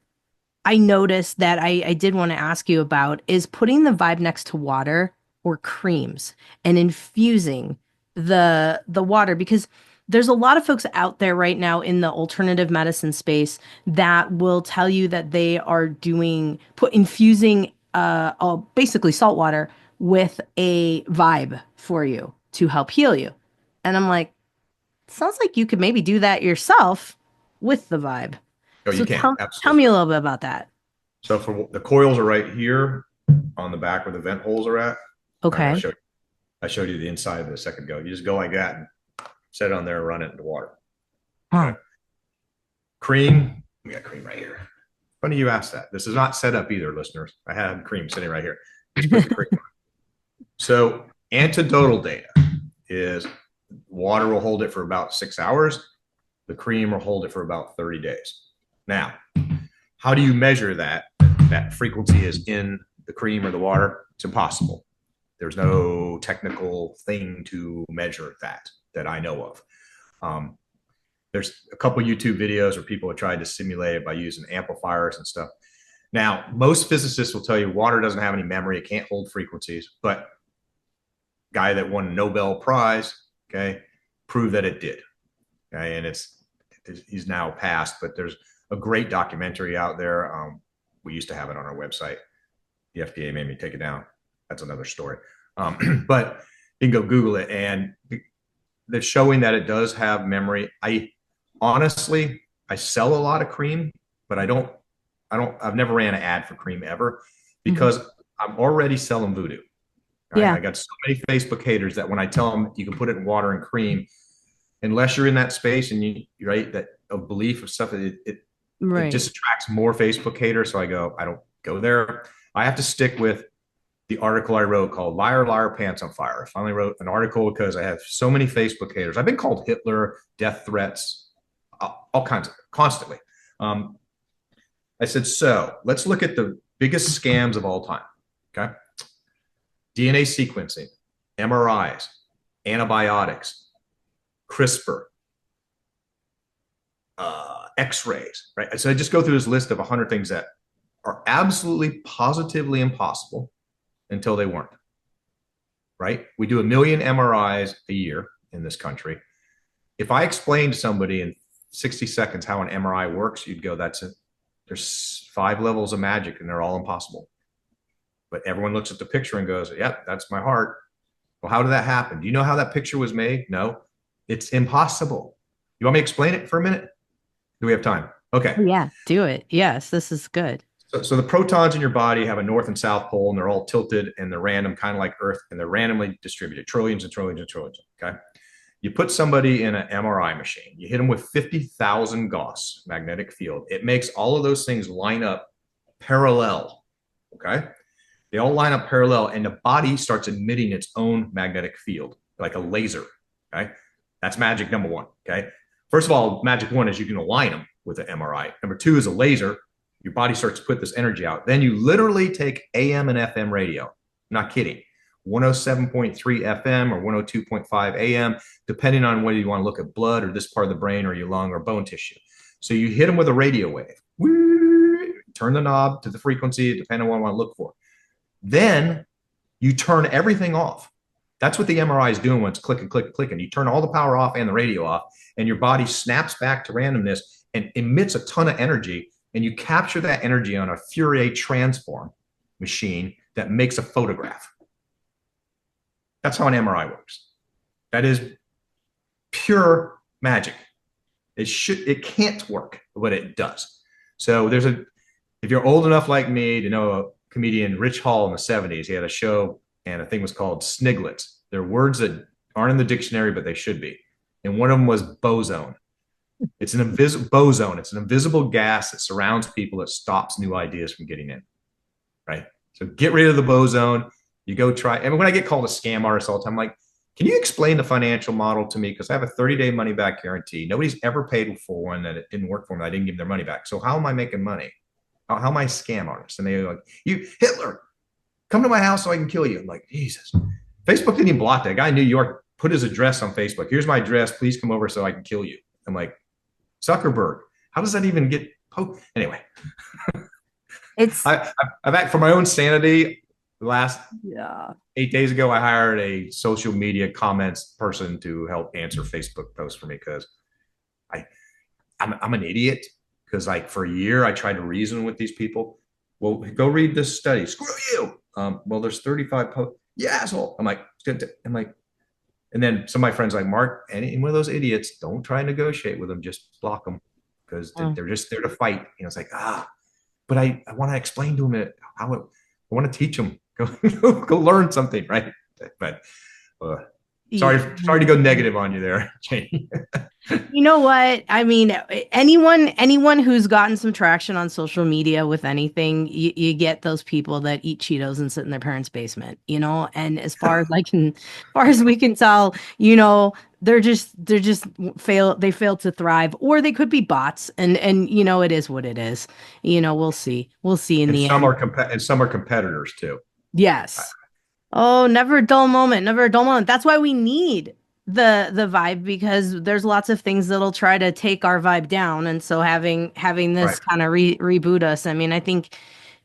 I noticed that I did want to ask you about is putting the vibe next to water or creams and infusing the water, because there's a lot of folks out there right now in the alternative medicine space that will tell you that they are infusing basically salt water with a vibe for you to help heal you. And I'm like, sounds like you could maybe do that yourself with the vibe. Oh, you So can. tell me Absolutely. a little bit about that. So for the coils are right here on the back where the vent holes are at. All right, Okay. I showed you the inside of it a second ago. You just go like that and set it on there and run it into water. Huh. Okay. Cream. We got cream right here. Funny you asked that. This is not set up either, listeners. I have cream sitting right here. Just put the cream on. So anecdotal data is water will hold it for about 6 hours. The cream will hold it for about 30 days. Now, how do you measure that? That frequency is in the cream or the water? It's impossible. There's no technical thing to measure that I know of. There's a couple YouTube videos where people have tried to simulate it by using amplifiers and stuff. Now, most physicists will tell you water doesn't have any memory. It can't hold frequencies, but guy that won a Nobel Prize, okay, proved that it did. Okay, and he's now passed, but there's a great documentary out there. We used to have it on our website. The FDA made me take it down. That's another story. But you can go Google it, and they're showing that it does have memory. Honestly, I sell a lot of cream, but I've never ran an ad for cream ever Mhm. because I'm already selling voodoo. Right? Yeah. I got so many Facebook haters that when I tell them you can put it in water and cream, unless you're in that space and you right that of belief of stuff, it Right. just attracts more Facebook haters. So I don't go there. I have to stick with the article I wrote called "Liar, Liar, Pants on Fire." I finally wrote an article because I have so many Facebook haters. I've been called Hitler, death threats, all kinds of constantly. I said, so let's look at the biggest scams of all time. Okay. DNA sequencing, MRIs, antibiotics, CRISPR, X-rays, right? So I just go through this list of 100 things that are absolutely positively impossible until they weren't, right? We do 1 million MRIs a year in this country. If I explained to somebody in 60 seconds how an MRI works, you'd go, that's it. There's 5 levels of magic and they're all impossible. But everyone looks at the picture and goes, yep, that's my heart. Well, how did that happen? Do you know how that picture was made? No, it's impossible. You want me to explain it for a minute? Do we have time? Okay. Oh, yeah. Do it. Yes, this is good. So the protons in your body have a north and south pole, and they're all tilted and they're random, kind of like Earth, and they're randomly distributed, trillions and trillions and trillions. Okay. You put somebody in an MRI machine, you hit them with 50,000 Gauss magnetic field. It makes all of those things line up parallel. Okay. They all line up parallel, and the body starts emitting its own magnetic field, like a laser. Okay. That's magic number one. Okay. First of all, magic one is you can align them with an MRI. Number two is a laser. Your body starts to put this energy out. Then you literally take AM and FM radio. I'm not kidding. 107.3 FM or 102.5 AM, depending on whether you want to look at blood or this part of the brain or your lung or bone tissue. So you hit them with a radio wave. Turn the knob to the frequency, depending on what I want to look for. Then you turn everything off. That's what the MRI is doing when it's clicking, clicking, clicking. You turn all the power off and the radio off, and your body snaps back to randomness and emits a ton of energy. And you capture that energy on a Fourier transform machine that makes a photograph. That's how an MRI works. That is pure magic. It can't work, but it does. So if you're old enough like me to know a comedian, Rich Hall in the 70s, he had a show and a thing was called Sniglets. They're words that aren't in the dictionary, but they should be. And one of them was boson. It's an invisible boson. It's an invisible gas that surrounds people that stops new ideas from getting in. Right. So get rid of the boson. You go try. I mean, when I get called a scam artist all the time, I'm like, can you explain the financial model to me? Because I have a 30-day money back guarantee. Nobody's ever paid for one that it didn't work for them. I didn't give them their money back. So how am I making money? How am I a scam artist? And they're like, you, Hitler, come to my house so I can kill you. I'm like, Jesus. Facebook didn't even block that guy in New York, put his address on Facebook. Here's my address. Please come over so I can kill you. I'm like, Zuckerberg, how does that even get anyway? I've act for my own sanity. The last 8 days ago, I hired a social media comments person to help answer Facebook posts for me because I'm an idiot. Because like for a year, I tried to reason with these people. Well, go read this study. Screw you. Well, there's 35 posts. Yeah, asshole. I'm like, and then some of my friends like, Mark, any one of those idiots, don't try and negotiate with them. Just block them because they're just there to fight. It's like, but I want to explain to them I want to teach them. Go learn something, right? But sorry to go negative on you there, Jane. You know what? I mean, anyone who's gotten some traction on social media with anything, you get those people that eat Cheetos and sit in their parents' basement, and as far as we can tell, they fail to thrive, or they could be bots, and it is what it is. We'll see in the end. And some are competitors too. Yes. Oh, never a dull moment. Never a dull moment. That's why we need the vibe, because there's lots of things that'll try to take our vibe down. And so having this kind of reboot us, I mean, I think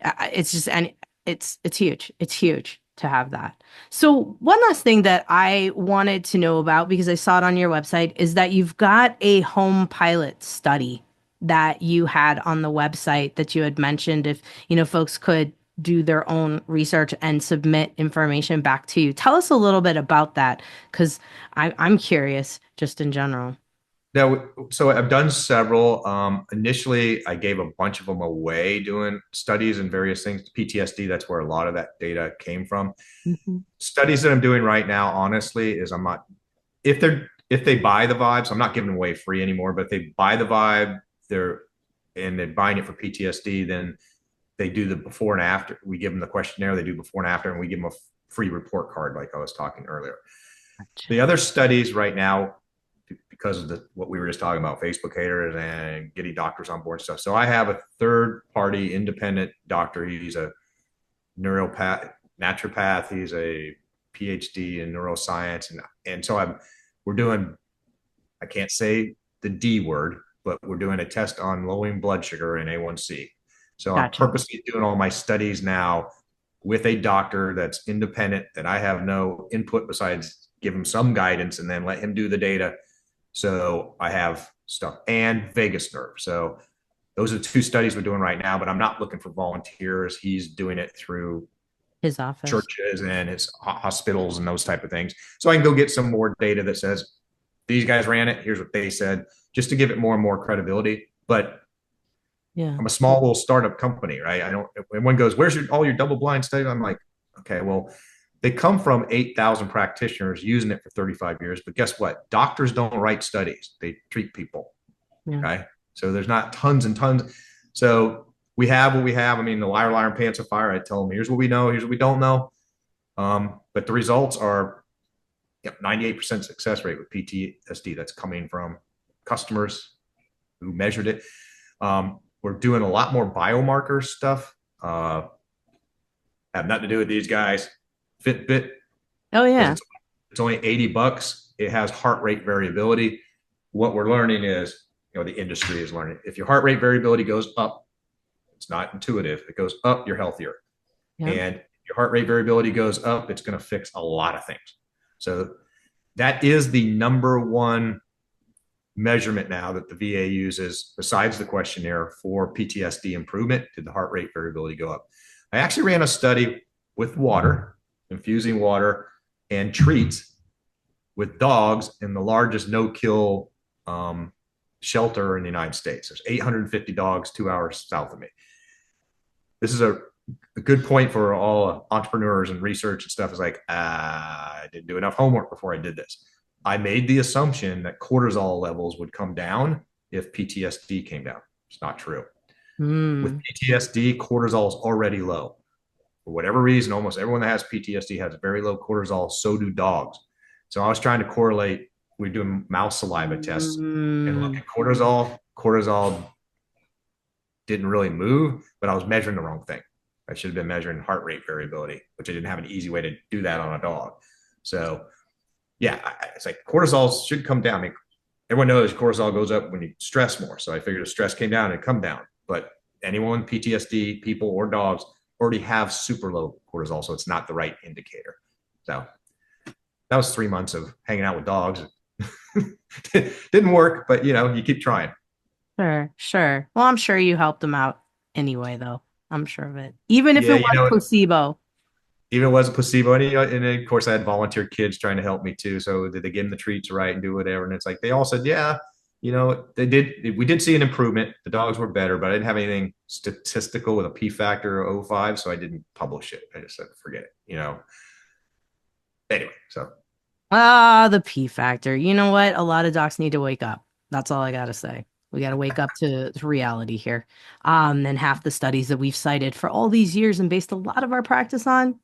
it's just, and it's huge. It's huge to have that. So one last thing that I wanted to know about, because I saw it on your website, is that you've got a home pilot study that you had on the website that you had mentioned if, folks could do their own research and submit information back to you. Tell us a little bit about that, because I'm curious just in general. Now, so I've done several. Initially, I gave a bunch of them away doing studies and various things. PTSD, that's where a lot of that data came from. Mm-hmm. Studies that I'm doing right now, honestly, is I'm not, if they buy the vibe, so I'm not giving away free anymore, but if they buy the vibe, they're buying it for PTSD, then they do the before and after. We give them the questionnaire, they do before and after, and we give them a free report card like I was talking earlier. Gotcha. The other studies right now, because of what we were just talking about, Facebook haters and getting doctors on board and stuff. So I have a third-party independent doctor. He's a naturopath. He's a PhD in neuroscience. And so we're doing, I can't say the D word, but we're doing a test on lowering blood sugar and A1C. So gotcha. I'm purposely doing all my studies now with a doctor that's independent, that I have no input besides give him some guidance and then let him do the data. So I have stuff, and vagus nerve. So those are the two studies we're doing right now, but I'm not looking for volunteers. He's doing it through his office, churches and his hospitals and those type of things. So I can go get some more data that says these guys ran it. Here's what they said, just to give it more and more credibility. But yeah, I'm a small little startup company, right? Everyone goes, where's all your double blind studies? I'm like, okay, well, they come from 8,000 practitioners using it for 35 years. But guess what? Doctors don't write studies. They treat people. Yeah. Okay. So there's not tons and tons. So we have what we have. I mean, the liar, and pants of fire. I tell them, here's what we know. Here's what we don't know. But the results are 98% success rate with PTSD. That's coming from customers who measured it. We're doing a lot more biomarker stuff. Have nothing to do with these guys. Fitbit. Oh yeah. It's only $80. It has heart rate variability. What we're learning is, the industry is learning. If your heart rate variability goes up, it's not intuitive. It goes up, you're healthier. Yeah. And your heart rate variability goes up, it's going to fix a lot of things. So that is the number one measurement now that the VA uses besides the questionnaire for PTSD improvement. Did the heart rate variability go up? I actually ran a study with water, infusing water and treats with dogs in the largest no-kill shelter in the United States. There's 850 dogs 2 hours south of me. This is a good point for all entrepreneurs and research and stuff. Is like, I didn't do enough homework before I did this. I made the assumption that cortisol levels would come down if PTSD came down. It's not true. With PTSD, cortisol is already low. For whatever reason, almost everyone that has PTSD has very low cortisol. So do dogs. So I was trying to correlate. We're doing mouse saliva tests and look at cortisol. Cortisol didn't really move, but I was measuring the wrong thing. I should have been measuring heart rate variability, which I didn't have an easy way to do that on a dog. So yeah, it's like cortisol should come down. I mean, everyone knows cortisol goes up when you stress more. So I figured if stress came down, it'd come down. But anyone, PTSD, people or dogs, already have super low cortisol. So it's not the right indicator. So that was 3 months of hanging out with dogs. Didn't work, but you keep trying. Sure. Well, I'm sure you helped them out anyway, though. I'm sure of it. Even if Yeah, it was placebo. even it was a placebo, and of course I had volunteer kids trying to help me too. So did they give them the treats right and do whatever? And it's like they all said, yeah, they did. We did see an improvement. The dogs were better, but I didn't have anything statistical with a P factor of 0.05, so I didn't publish it. I just said forget it. Anyway, so The P factor. You know what? A lot of docs need to wake up. That's all I gotta say. We got to wake up to reality here. And half the studies that we've cited for all these years and based a lot of our practice on,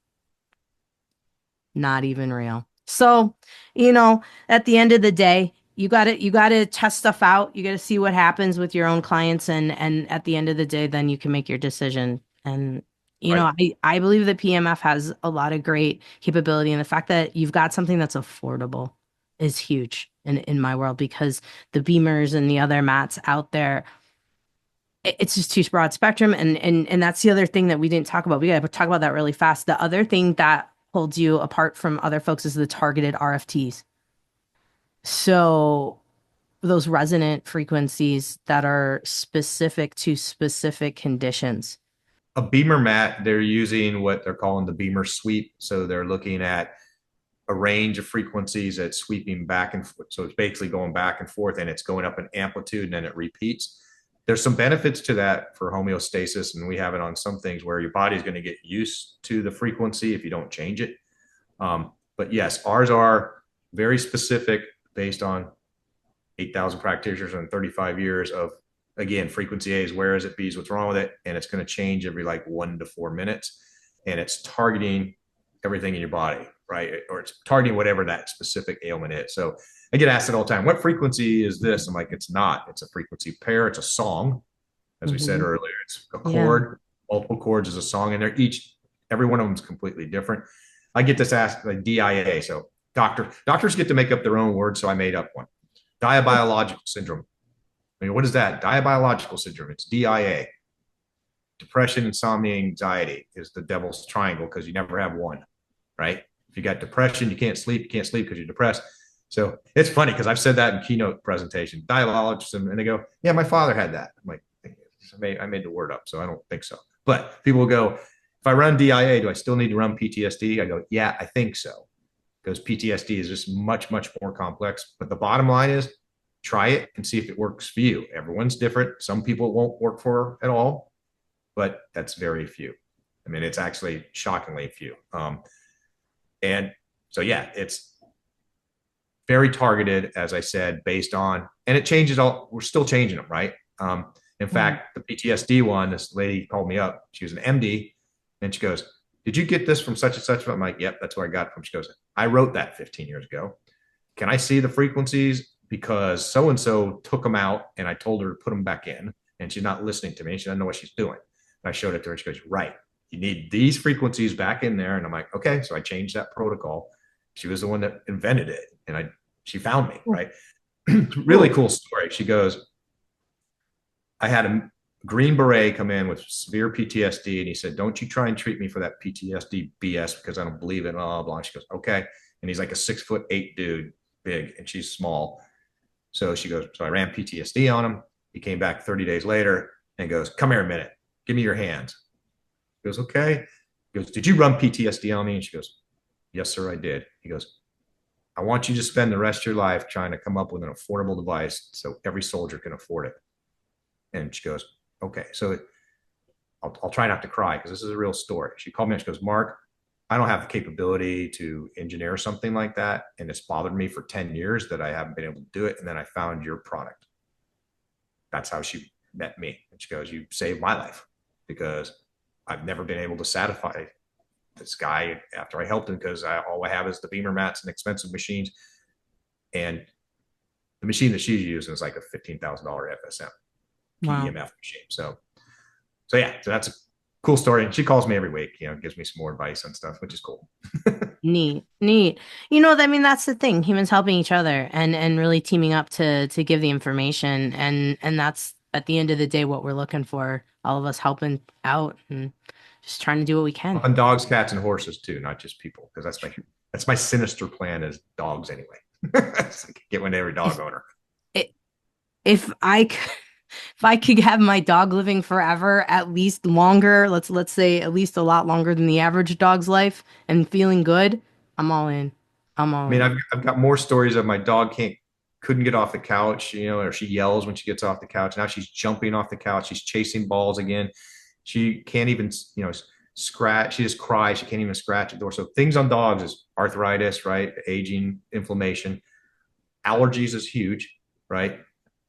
not even real. So, at the end of the day, you got to test stuff out. You got to see what happens with your own clients, and at the end of the day, then you can make your decision. And right. I believe that PMF has a lot of great capability, and the fact that you've got something that's affordable is huge in my world, because the Beamers and the other mats out there, it's just too broad spectrum. And that's the other thing that we didn't talk about. We got to talk about that really fast. The other thing that holds you apart from other folks is the targeted RFTs. So those resonant frequencies that are specific to specific conditions. A Beamer mat, they're using what they're calling the Beamer sweep. So they're looking at a range of frequencies that's sweeping back and forth. So it's basically going back and forth, and it's going up in amplitude, and then it repeats. There's some benefits to that for homeostasis, and we have it on some things where your body's going to get used to the frequency if you don't change it. But yes, ours are very specific based on 8,000 practitioners and 35 years of, again, frequency A is where is it, B is what's wrong with it, and it's going to change every like 1 to 4 minutes, and it's targeting everything in your body, right? Or it's targeting whatever that specific ailment is. So I get asked it all the time, what frequency is this? I'm like, it's not. It's a frequency pair. It's a song. As we said earlier, it's a chord, multiple chords is a song, and every one of them is completely different. I get this asked like DIA. So doctors get to make up their own words. So I made up one. Diabiological syndrome. I mean, what is that? Diabiological syndrome. It's DIA. Depression, insomnia, anxiety is the devil's triangle because you never have one, right? If you got depression, you can't sleep because you're depressed. So it's funny because I've said that in keynote presentation, diabologists, and they go, yeah, my father had that. I'm like, I made the word up, so I don't think so. But people will go, if I run DIA, do I still need to run PTSD? I go, yeah, I think so. Because PTSD is just much, much more complex. But the bottom line is try it and see if it works for you. Everyone's different. Some people it won't work for at all, but that's very few. I mean, it's actually shockingly few. And so, yeah, it's very targeted, as I said, based on, and it changes we're still changing them, right? In fact, the PTSD one, this lady called me up. She was an MD, and she goes, did you get this from such and such? I'm like, yep, that's where I got it from. She goes, I wrote that 15 years ago. Can I see the frequencies? Because so-and-so took them out, and I told her to put them back in, and she's not listening to me. She doesn't know what she's doing. And I showed it to her. She goes, right. You need these frequencies back in there. And I'm like, okay. So I changed that protocol. She was the one that invented it. And she found me, right? Really cool story. She goes, I had Green Beret come in with severe PTSD, and he said, "Don't you try and treat me for that PTSD BS because I don't believe it." Blah blah. And she goes, "Okay." And he's like a 6'8" dude, big, and she's small. So she goes, so I ran PTSD on him. He came back 30 days later and goes, "Come here a minute. Give me your hands." He goes, "Okay." He goes, "Did you run PTSD on me?" And she goes, "Yes, sir, I did." He goes, "I want you to spend the rest of your life trying to come up with an affordable device so every soldier can afford it." And she goes, "Okay." So I'll try not to cry because this is a real story. She called me and she goes, "Mark, I don't have the capability to engineer something like that. And it's bothered me for 10 years that I haven't been able to do it. And then I found your product." That's how she met me. And she goes, "You saved my life because I've never been able to satisfy this guy after I helped him because all I have is the beamer mats and expensive machines. And the machine that she's using is like a $15,000 FSM Wow. PEMF machine." So yeah, so that's a cool story. And she calls me every week, gives me some more advice and stuff, which is cool. Neat, neat. You know, I mean, that's the thing. Humans helping each other and really teaming up to give the information. And that's at the end of the day what we're looking for. All of us helping out and just trying to do what we can. On dogs, cats, and horses too, not just people, because that's my sinister plan is dogs anyway. It's like get one to every dog If owner. it, if I could, if I could have my dog living forever, at least longer, let's say at least a lot longer than the average dog's life and feeling good, I'm all in. I'm I all mean, in. I've got more stories of my dog couldn't get off the couch, or she yells when she gets off the couch. Now she's jumping off the couch. She's chasing balls again. She can't even, scratch. She just cries. She can't even scratch the door. So things on dogs is arthritis, right? Aging, inflammation, allergies is huge, right?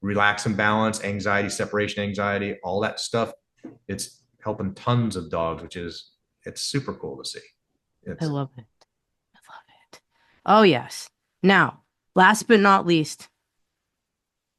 Relax and balance, anxiety, separation anxiety, all that stuff. It's helping tons of dogs, it's super cool to see. I It's love it. I love it. Oh, yes. Now, last but not least,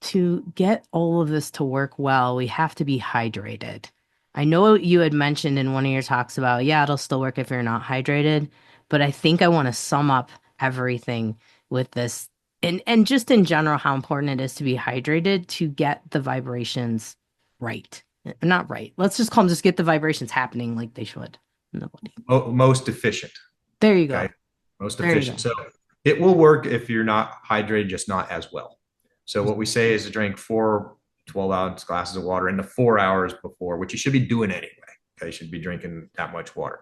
to get all of this to work well, we have to be hydrated. I know you had mentioned in one of your talks about, yeah, it'll still work if you're not hydrated, but I think I want to sum up everything with this and just in general how important it is to be hydrated to get the vibrations right. Not right. Let's just call them just get the vibrations happening like they should in the body. most efficient. There you Okay. go. Most There you efficient. go. So it will work if you're not hydrated, just not as well. So what we say is to drink 4 12-ounce glasses of water in the 4 hours before, which you should be doing anyway. Okay. You should be drinking that much water.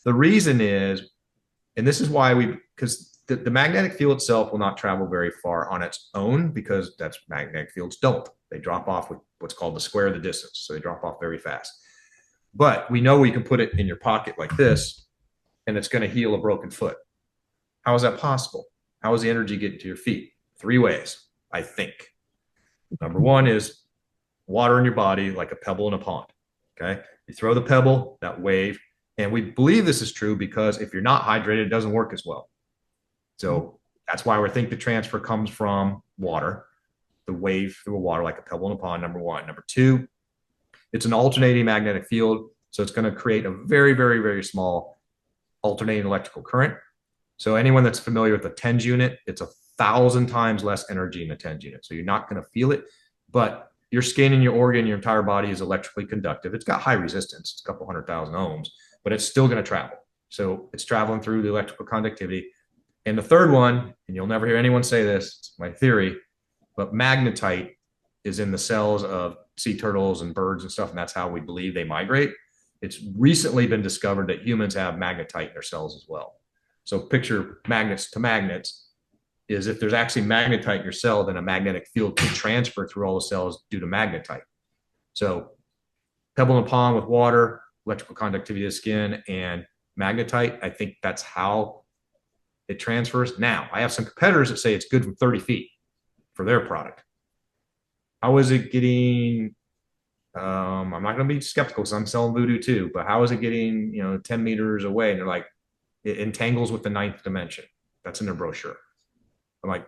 The reason is, and this is why because the magnetic field itself will not travel very far on its own because that's magnetic fields don't. They drop off with what's called the square of the distance. So they drop off very fast. But we know you can put it in your pocket like this and it's going to heal a broken foot. How is that possible? How is the energy getting to your feet? 3 ways, I think. Number one is water in your body like a pebble in a pond. Okay. You throw the pebble, that wave, and we believe this is true because if you're not hydrated, it doesn't work as well. So that's why we think the transfer comes from water, the wave through water like a pebble in a pond, number one. Number two, it's an alternating magnetic field. So it's going to create a very, very, very small alternating electrical current. So anyone that's familiar with a TENS unit, it's 1,000 times less energy in a TENS unit. So you're not going to feel it, but your skin and your organ, your entire body is electrically conductive. It's got high resistance. It's a couple 100,000 ohms, but it's still going to travel. So it's traveling through the electrical conductivity. And the third one, and you'll never hear anyone say this, it's my theory, but magnetite is in the cells of sea turtles and birds and stuff, and that's how we believe they migrate. It's recently been discovered that humans have magnetite in their cells as well. So picture magnets to magnets is if there's actually magnetite in your cell, then a magnetic field can transfer through all the cells due to magnetite. So pebble in a pond with water, electrical conductivity of the skin, and magnetite, I think that's how it transfers. Now, I have some competitors that say it's good from 30 feet for their product. How is it getting I'm not going to be skeptical because I'm selling voodoo too, but how is it getting, 10 meters away? And they're like, it entangles with the ninth dimension. That's in their brochure. I'm like,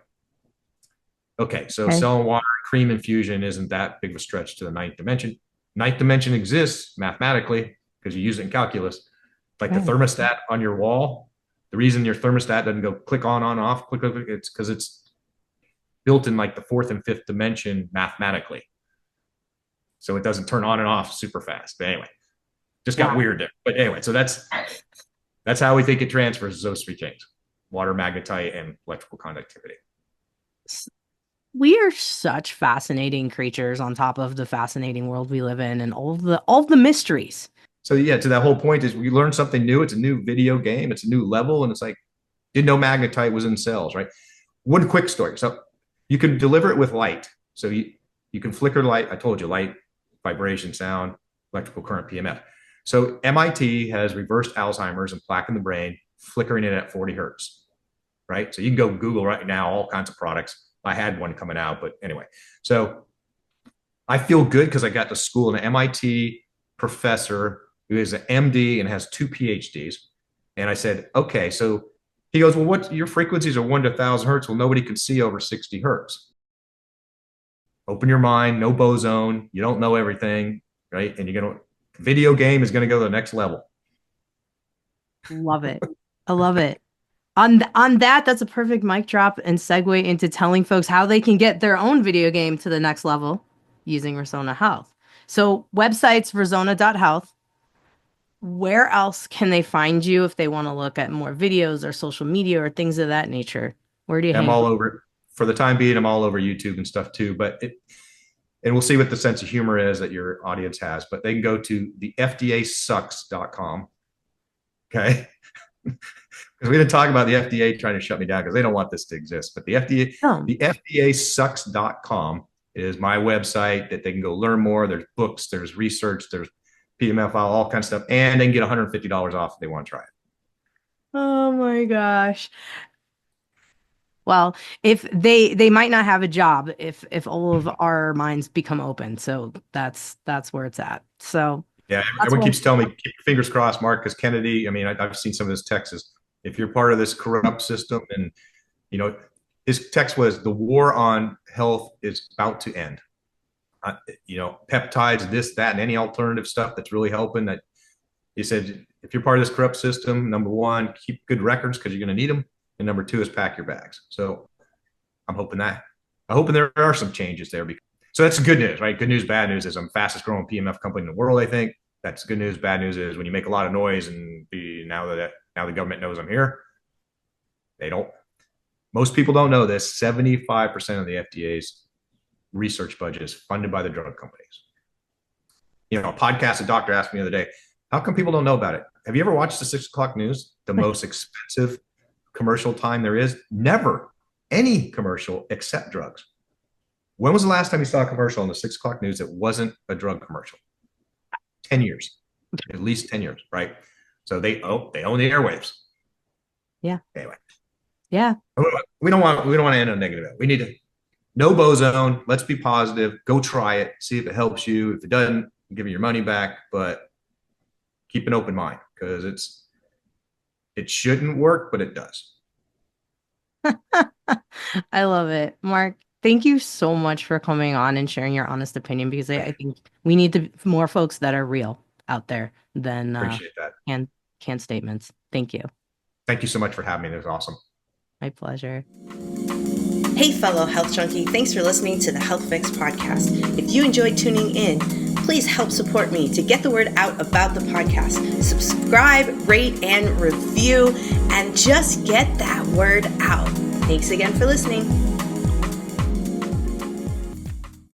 okay, so Okay. selling water and cream infusion isn't that big of a stretch to the ninth dimension. Ninth dimension exists mathematically because you use it in calculus. Like the Right. thermostat on your wall, the reason your thermostat doesn't go click on, off, click, it's because it's built in like the fourth and fifth dimension mathematically. so it doesn't turn on and off super fast. But anyway, just got weird there. But anyway, so that's how we think it transfers those three things: water, magnetite, and electrical conductivity. We are such fascinating creatures on top of the fascinating world we live in and all of the mysteries. So yeah, to that whole point is we learn something new. It's a new video game. It's a new level. And it's like, didn't know magnetite was in cells, right? One quick story. So you can deliver it with light. So you can flicker light. I told you, light, vibration, sound, electrical current, PMF. So MIT has reversed Alzheimer's and plaque in the brain, flickering it at 40 hertz, right? So you can go Google right now, all kinds of products. I had one coming out, but anyway. So I feel good because I got to school, an MIT professor who is an MD and has 2 PhDs. And I said, okay, so he goes, well, what your frequencies are 1 to 1,000 hertz. Well, nobody can see over 60 hertz. Open your mind, no boson. You don't know everything, right? And video game is going to go to the next level. Love it. I love it. On that, that's a perfect mic drop and segue into telling folks how they can get their own video game to the next level using Resona Health. So website's resona.health. Where else can they find you if they want to look at more videos or social media or things of that nature? Where do you hang? I'm all over. For the time being, I'm all over YouTube and stuff too. But and we'll see what the sense of humor is that your audience has. But they can go to the FDAsucks.com. Okay. Because we didn't talk about the FDA trying to shut me down because they don't want this to exist. But the FDAsucks.com is my website that they can go learn more. There's books, there's research, there's PMF, all kinds of stuff. And they can get $150 off if they want to try it. Oh my gosh. Well, if they might not have a job if all of our minds become open. So that's where it's at. So yeah, everyone keeps telling me, keep your fingers crossed, Mark, because Kennedy, I mean, I've seen some of his texts. If you're part of this corrupt system, and his text was, the war on health is about to end. Peptides, this, that, and any alternative stuff that's really helping. That he said, if you're part of this corrupt system, number one, keep good records because you're going to need them, and number two is pack your bags. So I'm hoping there are some changes there. So that's the good news, right? Good news, bad news is I'm fastest growing PMF company in the world, I think. That's good news. Bad news is when you make a lot of noise and now the government knows I'm here, most people don't know this. 75% of the FDA's research budget is funded by the drug companies. A podcast, a doctor asked me the other day, how come people don't know about it? Have you ever watched the 6 o'clock news? The most expensive commercial time there is? Never any commercial except drugs. When was the last time you saw a commercial on the 6 o'clock news that wasn't a drug commercial? 10 years, at least 10 years, right? So they own the airwaves. Yeah. Anyway. Yeah. We don't want to end on a negative. We need to no boson. Let's be positive. Go try it. See if it helps you. If it doesn't, give me your money back. But keep an open mind because it shouldn't work, but it does. I love it, Mark. Thank you so much for coming on and sharing your honest opinion because I think we need more folks that are real out there than appreciate that. Canned statements. Thank you. Thank you so much for having me. That was awesome. My pleasure. Hey, fellow health junkie. Thanks for listening to the Health Fix podcast. If you enjoyed tuning in, please help support me to get the word out about the podcast. Subscribe, rate, and review, and just get that word out. Thanks again for listening.